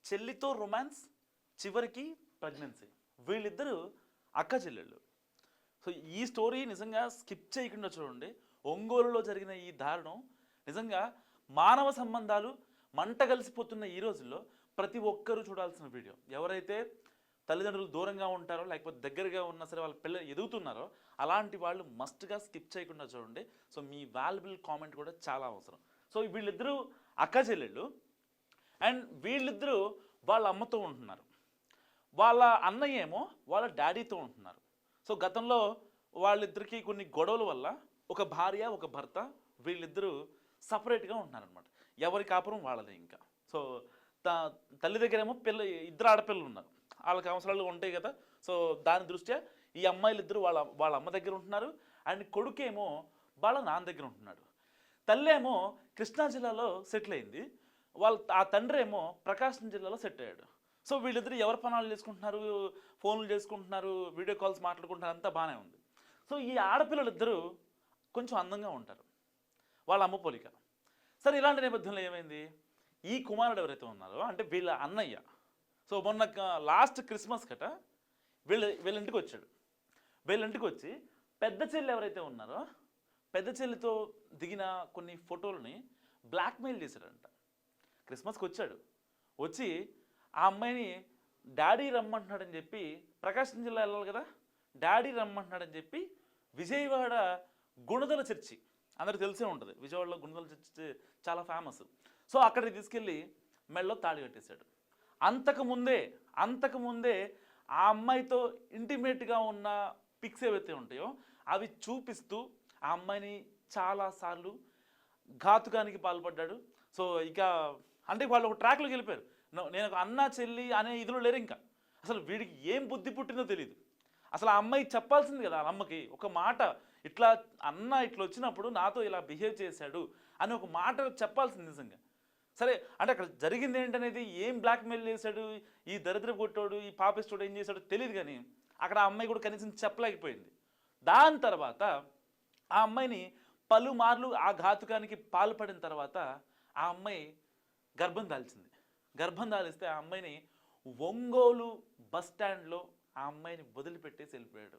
చెల్లితో రొమాన్స్, చివరికి ప్రెగ్నెన్సీ. వీళ్ళిద్దరూ అక్క చెల్లెళ్ళు. సో ఈ స్టోరీ నిజంగా స్కిప్ చేయకుండా చూడండి. ఒంగోలులో జరిగిన ఈ దారుణం నిజంగా మానవ సంబంధాలు మంట కలిసిపోతున్న ఈ రోజుల్లో ప్రతి ఒక్కరూ చూడాల్సిన వీడియో. ఎవరైతే తల్లిదండ్రులు దూరంగా ఉంటారో లేకపోతే దగ్గరగా ఉన్నా సరే వాళ్ళ పిల్లలు ఎదుగుతున్నారో అలాంటి వాళ్ళు మస్ట్గా స్కిప్ చేయకుండా చూడండి. సో మీ వాల్యుబుల్ కామెంట్ కూడా చాలా అవసరం. సో వీళ్ళిద్దరూ అక్క చెల్లెళ్ళు అండ్ వీళ్ళిద్దరూ వాళ్ళ అమ్మతో ఉంటున్నారు. వాళ్ళ అన్నయ్య ఏమో వాళ్ళ డాడీతో ఉంటున్నారు. సో గతంలో వాళ్ళిద్దరికీ కొన్ని గొడవల వల్ల ఒక భార్య ఒక భర్త వీళ్ళిద్దరూ సపరేట్గా ఉంటున్నారనమాట. ఎవరి కాపురం వాళ్ళదే. ఇంకా సో తల్లి దగ్గరేమో ఇద్దరు ఆడపిల్లలు ఉన్నారు. వాళ్ళకి అవసరాలు ఉంటాయి కదా. సో దాని దృష్ట్యా ఈ అమ్మాయిలు ఇద్దరు వాళ్ళ అమ్మ దగ్గర ఉంటున్నారు అండ్ కొడుకేమో వాళ్ళ నాన్న దగ్గర ఉంటున్నాడు. తల్లి ఏమో కృష్ణా జిల్లాలో సెటిల్ అయింది. ఆ తండ్రి ఏమో ప్రకాశం జిల్లాలో సెట్ అయ్యాడు. సో వీళ్ళిద్దరు ఎవరి పనులు చేసుకుంటున్నారు, ఫోన్లు చేసుకుంటున్నారు, వీడియో కాల్స్ మాట్లాడుకుంటున్నారు, అంతా బాగానే ఉంది. సో ఈ ఆడపిల్లలిద్దరూ కొంచెం అందంగా ఉంటారు, వాళ్ళ అమ్మ పోలిక. సరే ఇలాంటి నేపథ్యంలో ఏమైంది, ఈ కుమారుడు ఎవరైతే ఉన్నారో అంటే వీళ్ళ అన్నయ్య, సో మొన్న లాస్ట్ క్రిస్మస్ కట వీళ్ళ ఇంటికి వచ్చాడు. వీళ్ళ ఇంటికి వచ్చి పెద్ద చెల్లి ఎవరైతే ఉన్నారో పెద్ద చెల్లితో దిగిన కొన్ని ఫోటోలని బ్లాక్మెయిల్ చేశాడంట. క్రిస్మస్కి వచ్చాడు, వచ్చి ఆ అమ్మాయిని డాడీ రమ్మంటున్నాడని చెప్పి, ప్రకాశం జిల్లా వెళ్ళాలి కదా, డాడీ రమ్మంటున్నాడని చెప్పి విజయవాడ గుణదల చర్చి, అందరికి తెలిసే ఉంటుంది, విజయవాడలో గుణదల చర్చి చాలా ఫేమస్. సో అక్కడికి తీసుకెళ్ళి మెడలో తాళి కట్టేశాడు. అంతకుముందే ఆ అమ్మాయితో ఇంటిమేట్గా ఉన్న పిక్స్ ఏవైతే ఉంటాయో అవి చూపిస్తూ ఆ అమ్మాయిని చాలాసార్లు ఘాతుకానికి పాల్పడ్డాడు. సో ఇక అంటే వాళ్ళు ఒక ట్రాక్లోకి వెళ్ళిపోయారు. నేను ఒక అన్న చెల్లి అనే ఇదిలో లేరు. ఇంకా అసలు వీడికి ఏం బుద్ధి పుట్టిందో తెలియదు. అసలు ఆ అమ్మాయి చెప్పాల్సింది కదా వాళ్ళ అమ్మకి ఒక మాట, ఇట్లా అన్న ఇట్లా వచ్చినప్పుడు నాతో ఇలా బిహేవ్ చేశాడు అని ఒక మాట చెప్పాల్సింది నిజంగా. సరే అంటే అక్కడ జరిగింది ఏంటనేది, ఏం బ్లాక్మెయిల్ చేశాడు ఈ దరిద్ర కొట్టాడు, ఈ పాపిస్టోడు ఏం చేశాడో తెలియదు. కానీ అక్కడ ఆ అమ్మాయి కూడా కనీసం చెప్పలేకపోయింది. దాని తర్వాత ఆ అమ్మాయిని పలుమార్లు ఆ ఘాతుకానికి పాల్పడిన తర్వాత ఆ అమ్మాయి గర్భం దాల్చింది. గర్భం దాలిస్తే ఆ అమ్మాయిని ఒంగోలు బస్ స్టాండ్లో ఆ అమ్మాయిని వదిలిపెట్టేసి వెళ్ళిపోయాడు.